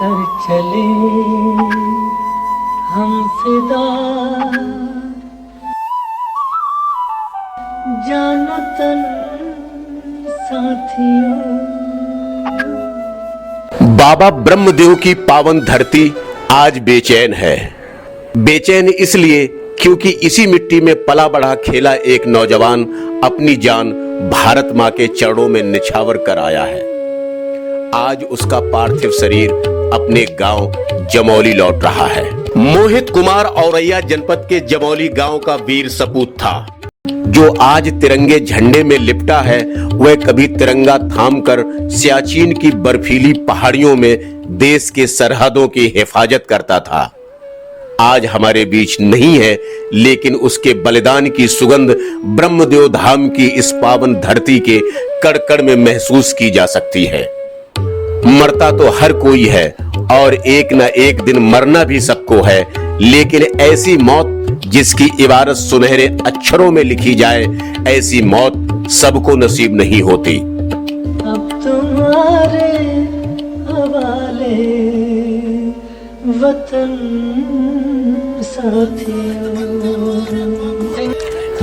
कर चले हम फिदा, जानो तन साथियों। बाबा ब्रह्मदेव की पावन धरती आज बेचैन है। बेचैन इसलिए क्योंकि इसी मिट्टी में पला बढ़ा खेला एक नौजवान अपनी जान भारत मां के चरणों में निछावर कर आया है। आज उसका पार्थिव शरीर अपने गांव जमौली लौट रहा है। मोहित कुमार औरैया जनपद के जमौली गांव का वीर सपूत था, जो आज तिरंगे झंडे में लिपटा है। वह कभी तिरंगा थामकर सियाचिन की बर्फीली पहाड़ियों में देश के सरहदों की हिफाजत करता था। आज हमारे बीच नहीं है, लेकिन उसके बलिदान की सुगंध ब्रह्मदेव धाम की इस पावन धरती के कड़-कड़ में महसूस की जा सकती है। मरता तो हर कोई है और एक न एक दिन मरना भी सबको है, लेकिन ऐसी मौत जिसकी इबारत सुनहरे अक्षरों में लिखी जाए, ऐसी मौत सबको नसीब नहीं होती। अब तुम्हारे हवाले वतन साथियों।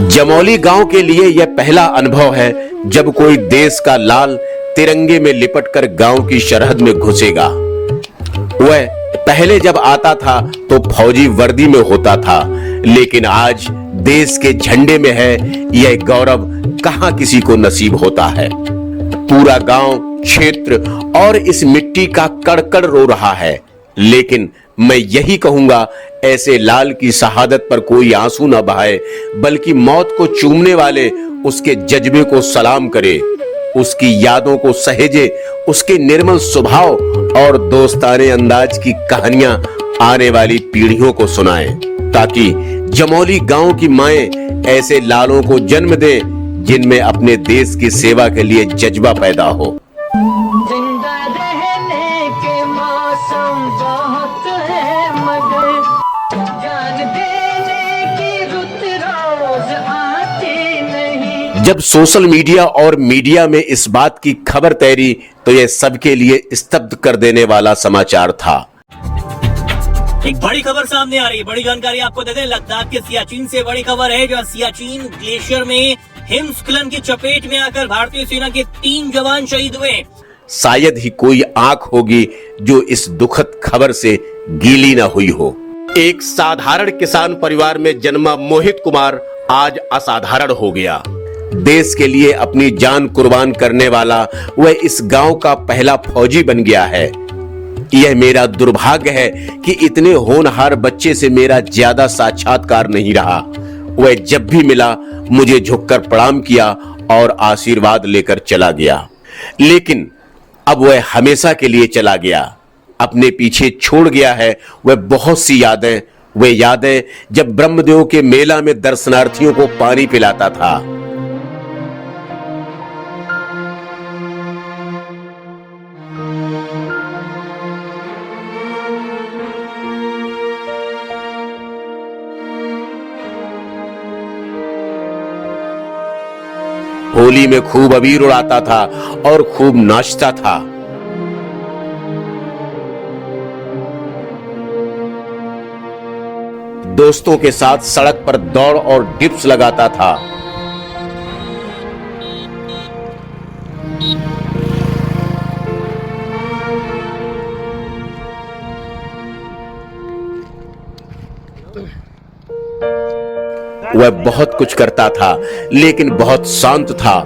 जमौली गांव के लिए यह पहला अनुभव है जब कोई देश का लाल तिरंगे में लिपटकर गांव की सरहद में घुसेगा। वह पहले जब आता था तो फौजी वर्दी में होता था, लेकिन आज देश के झंडे में है। यह गौरव कहां किसी को नसीब होता है। पूरा गांव, क्षेत्र और इस मिट्टी का कड़-कड़ रो रहा है, लेकिन मैं यही कहूंगा, ऐसे लाल की शहादत पर कोई आंसू न बहाए, बल्कि मौत को चूमने वाले उसके जज्बे को सलाम करे, उसकी यादों को सहेजे, उसके निर्मल स्वभाव और दोस्ताने अंदाज की कहानियां आने वाली पीढ़ियों को सुनाएं, ताकि जमौली गांव की माएं ऐसे लालों को जन्म दें जिनमें अपने देश की सेवा के लिए जज्बा पैदा हो। जिंदा रहने के मौसम बहुत है, मगर जान देने की रुत रोज आती नहीं। जब सोशल मीडिया और मीडिया में इस बात की खबर तैरी तो यह सबके लिए स्तब्ध कर देने वाला समाचार था। एक बड़ी खबर सामने आ रही है, बड़ी जानकारी आपको दे दें। लद्दाख के सियाचिन से बड़ी खबर है, जहां सियाचिन ग्लेशियर में हिमस्खलन की चपेट में आकर भारतीय सेना के 3 जवान शहीद हुए। शायद ही कोई आंख होगी जो इस दुखद खबर से गीली न हुई हो। एक साधारण किसान परिवार में जन्मा मोहित कुमार आज असाधारण हो गया। देश के लिए अपनी जान कुर्बान करने वाला वह इस गांव का पहला फौजी बन गया है। यह मेरा दुर्भाग्य है कि इतने होनहार बच्चे से मेरा ज्यादा साक्षात्कार नहीं रहा। वह जब भी मिला मुझे झुककर प्रणाम किया और आशीर्वाद लेकर चला गया, लेकिन अब वह हमेशा के लिए चला गया। अपने पीछे छोड़ गया है वह बहुत सी यादें, वे यादें जब ब्रह्मदेव के मेला में दर्शनार्थियों को पानी पिलाता था। होली में खूब अबीर उड़ाता था और खूब नाचता था। दोस्तों के साथ सड़क पर दौड़ और डिप्स लगाता था। वह बहुत कुछ करता था, लेकिन बहुत शांत था।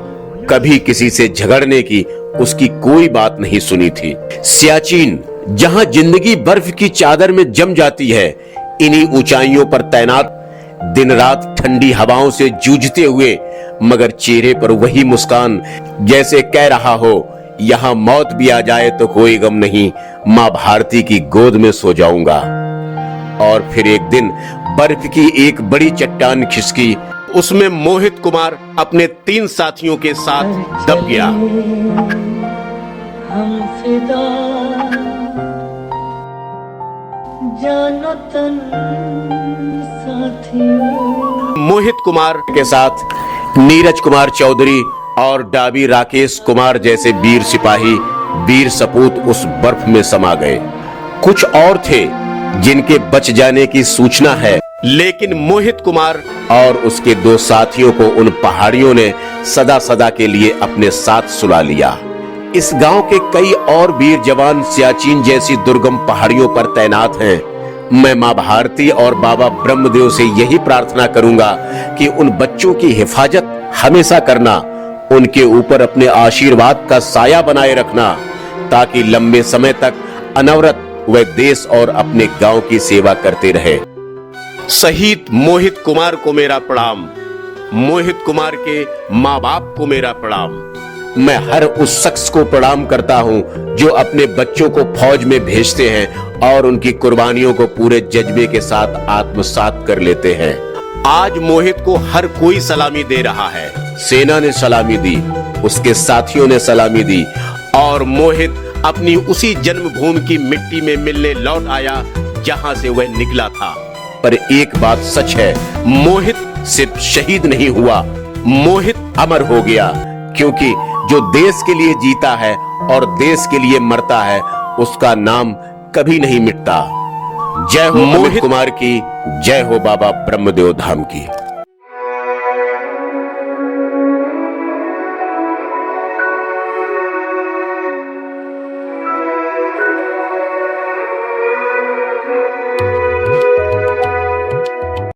कभी किसी से झगड़ने की उसकी कोई बात नहीं सुनी थी। सियाचिन, जहां जिंदगी बर्फ की चादर में जम जाती है, इन्हीं ऊंचाइयों पर तैनात, दिन रात ठंडी हवाओं से जूझते हुए, मगर चेहरे पर वही मुस्कान, जैसे कह रहा हो, यहां मौत भी आ जाए तो कोई गम नहीं, मां भारती की गोद में सो जाऊंगा। और फिर एक दिन बर्फ की एक बड़ी चट्टान खिसकी, उसमें मोहित कुमार अपने 3 साथियों के साथ दब गया। हम फिदा, जानो तन साथियों। मोहित कुमार के साथ नीरज कुमार चौधरी और डाबी राकेश कुमार जैसे वीर सिपाही, वीर सपूत उस बर्फ में समा गए। कुछ और थे जिनके बच जाने की सूचना है, लेकिन मोहित कुमार और उसके 2 साथियों को उन पहाड़ियों ने सदा सदा के लिए अपने साथ सुला लिया। इस गांव के कई और वीर जवान सियाचिन जैसी दुर्गम पहाड़ियों पर तैनात हैं। मैं मां भारती और बाबा ब्रह्मदेव से यही प्रार्थना करूंगा कि उन बच्चों की हिफाजत हमेशा करना, उनके ऊपर अपने आशीर्वाद का साया बनाए रखना, ताकि लंबे समय तक अनवरत वे देश और अपने गांव की सेवा करते रहे। शहीद मोहित कुमार को मेरा प्रणाम। मोहित कुमार के माँ बाप को मेरा प्रणाम। मैं हर उस शख्स को प्रणाम करता हूं जो अपने बच्चों को फौज में भेजते हैं और उनकी कुर्बानियों को पूरे जज्बे के साथ आत्मसात कर लेते हैं। आज मोहित को हर कोई सलामी दे रहा है। सेना ने सलामी दी, उसके साथियों ने सलामी दी और मोहित अपनी उसी जन्मभूमि की मिट्टी में मिलने लौट आया जहां से वह निकला था। पर एक बात सच है, मोहित सिर्फ शहीद नहीं हुआ, मोहित अमर हो गया, क्योंकि जो देश के लिए जीता है और देश के लिए मरता है उसका नाम कभी नहीं मिटता। जय हो मोहित कुमार की, जय हो बाबा ब्रह्मदेव धाम की।